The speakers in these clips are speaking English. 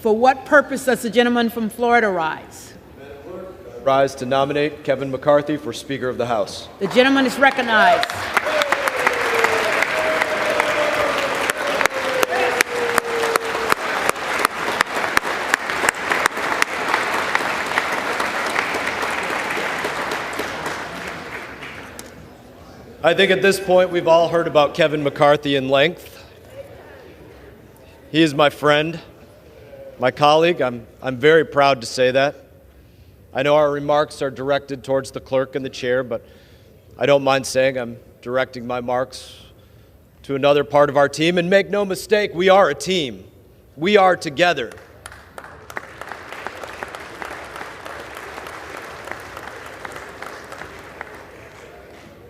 For what purpose does the gentleman from Florida rise? Rise to nominate Kevin McCarthy for Speaker of the House. The gentleman is recognized. I think at this point we've all heard about Kevin McCarthy in length. He is my friend, my colleague. I'm very proud to say that. I know our remarks are directed towards the clerk and the chair, but I don't mind saying I'm directing my remarks to another part of our team. And make no mistake, we are a team. We are together.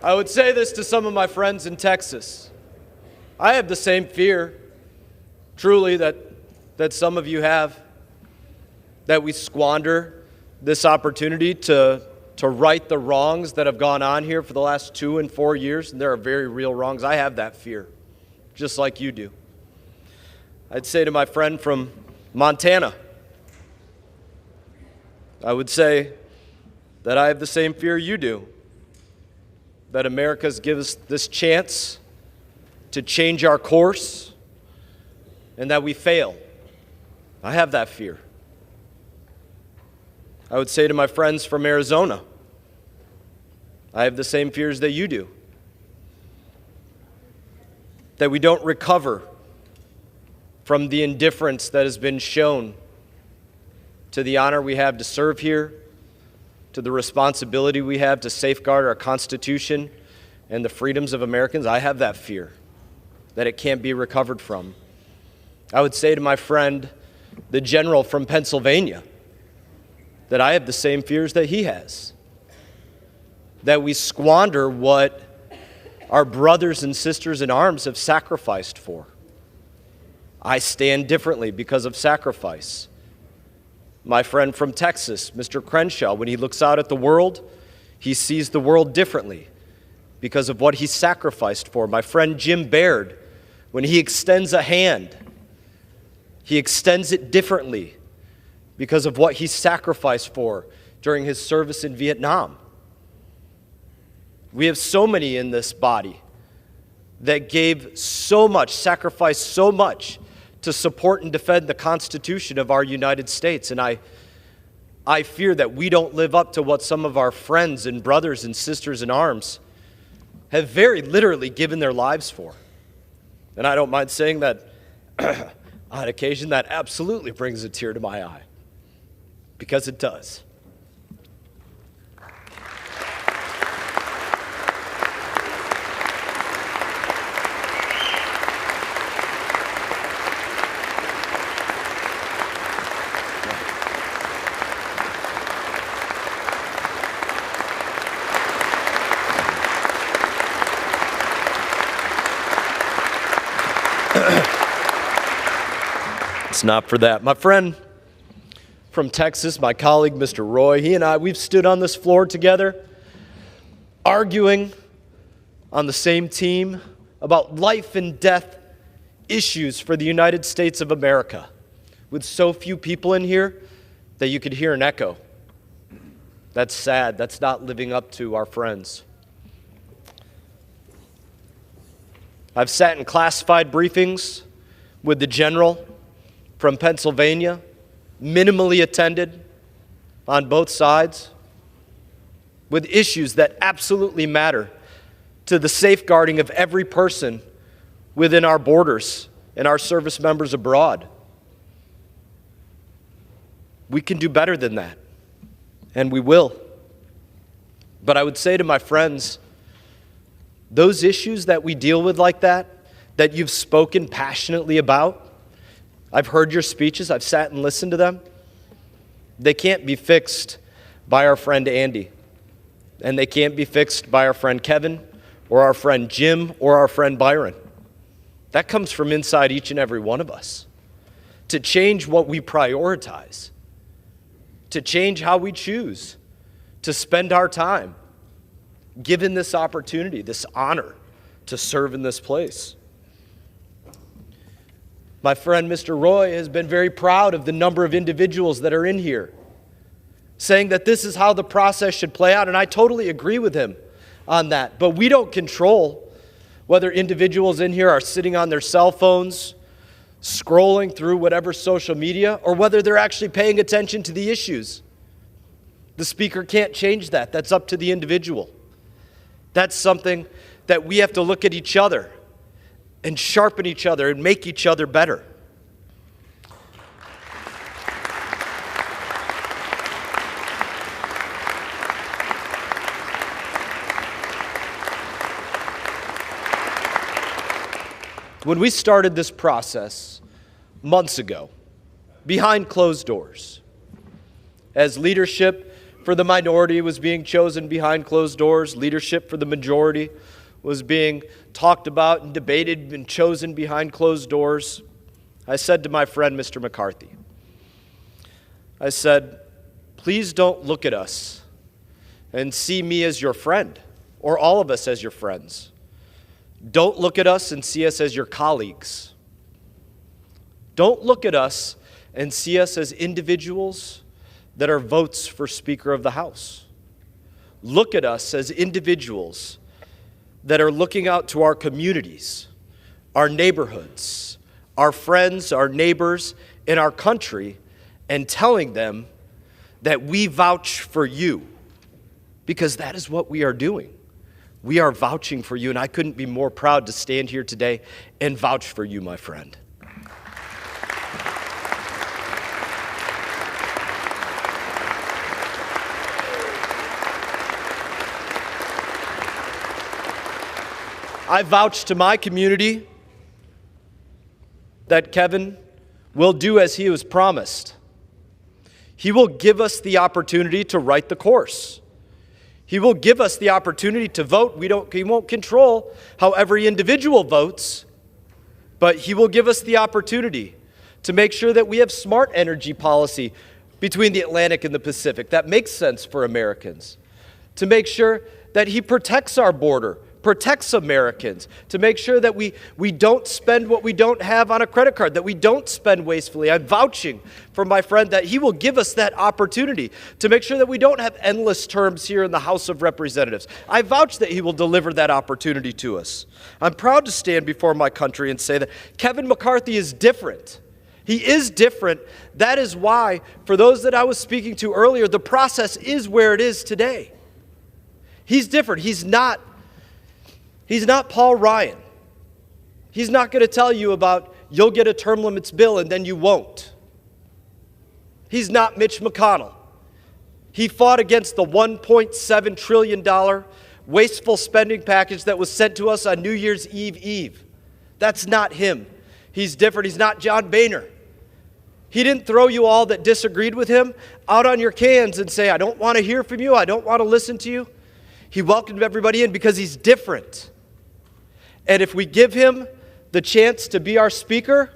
I would say this to some of my friends in Texas. I have the same fear, truly, that some of you have, that we squander this opportunity to right the wrongs that have gone on here for the last 2 and 4 years, and there are very real wrongs. I have that fear, just like you do. I'd say to my friend from Montana, I would say that I have the same fear you do, that America's given us this chance to change our course and that we fail. I have that fear. I would say to my friends from Arizona, I have the same fears that you do, that we don't recover from the indifference that has been shown to the honor we have to serve here, to the responsibility we have to safeguard our Constitution and the freedoms of Americans. I have that fear, that it can't be recovered from. I would say to my friend, the general from Pennsylvania, that I have the same fears that he has, that we squander what our brothers and sisters in arms have sacrificed for. I stand differently because of sacrifice. My friend from Texas, Mr. Crenshaw, when he looks out at the world, he sees the world differently because of what he sacrificed for. My friend Jim Baird, when he extends a hand, he extends it differently because of what he sacrificed for during his service in Vietnam. We have so many in this body that gave so much, sacrificed so much to support and defend the Constitution of our United States. And I fear that we don't live up to what some of our friends and brothers and sisters in arms have very literally given their lives for. And I don't mind saying that on occasion that absolutely brings a tear to my eye, because it does. It's not for that. My friend from Texas, my colleague, Mr. Roy, he and I, we've stood on this floor together, arguing on the same team about life and death issues for the United States of America, with so few people in here that you could hear an echo. That's sad. That's not living up to our friends. I've sat in classified briefings with the general from Pennsylvania, minimally attended on both sides, with issues that absolutely matter to the safeguarding of every person within our borders and our service members abroad. We can do better than that, and we will. But I would say to my friends, those issues that we deal with like that you've spoken passionately about, I've heard your speeches, I've sat and listened to them. They can't be fixed by our friend Andy. And they can't be fixed by our friend Kevin or our friend Jim or our friend Byron. That comes from inside each and every one of us. To change what we prioritize. To change how we choose to spend our time. Given this opportunity, this honor to serve in this place. My friend Mr. Roy has been very proud of the number of individuals that are in here, saying that this is how the process should play out, and I totally agree with him on that. But we don't control whether individuals in here are sitting on their cell phones, scrolling through whatever social media, or whether they're actually paying attention to the issues. The speaker can't change that. That's up to the individual. That's something that we have to look at each other and sharpen each other and make each other better. When we started this process months ago, behind closed doors, as leadership for the minority was being chosen behind closed doors, leadership for the majority was being talked about and debated and chosen behind closed doors, I said to my friend, Mr. McCarthy, I said, please don't look at us and see me as your friend or all of us as your friends. Don't look at us and see us as your colleagues. Don't look at us and see us as individuals that are votes for Speaker of the House. Look at us as individuals that are looking out to our communities, our neighborhoods, our friends, our neighbors, in our country, and telling them that we vouch for you, because that is what we are doing. We are vouching for you, and I couldn't be more proud to stand here today and vouch for you, my friend. I vouch to my community that Kevin will do as he was promised. He will give us the opportunity to write the course. He will give us the opportunity to vote. He won't control how every individual votes, but he will give us the opportunity to make sure that we have smart energy policy between the Atlantic and the Pacific that makes sense for Americans, to make sure that he protects our border, protects Americans, to make sure that we don't spend what we don't have on a credit card, that we don't spend wastefully. I'm vouching for my friend that he will give us that opportunity to make sure that we don't have endless terms here in the House of Representatives. I vouch that he will deliver that opportunity to us. I'm proud to stand before my country and say that Kevin McCarthy is different. He is different. That is why, for those that I was speaking to earlier, the process is where it is today. He's different. He's not Paul Ryan. He's not going to tell you about you'll get a term limits bill and then you won't. He's not Mitch McConnell. He fought against the $1.7 trillion wasteful spending package that was sent to us on New Year's Eve. That's not him. He's different. He's not John Boehner. He didn't throw you all that disagreed with him out on your cans and say, I don't want to hear from you. I don't want to listen to you. He welcomed everybody in because he's different. And if we give him the chance to be our speaker,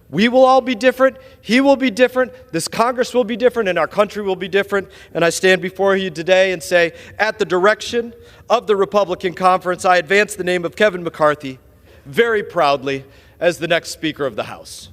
we will all be different. He will be different. This Congress will be different, and our country will be different. And I stand before you today and say, at the direction of the Republican conference, I advance the name of Kevin McCarthy very proudly as the next Speaker of the House.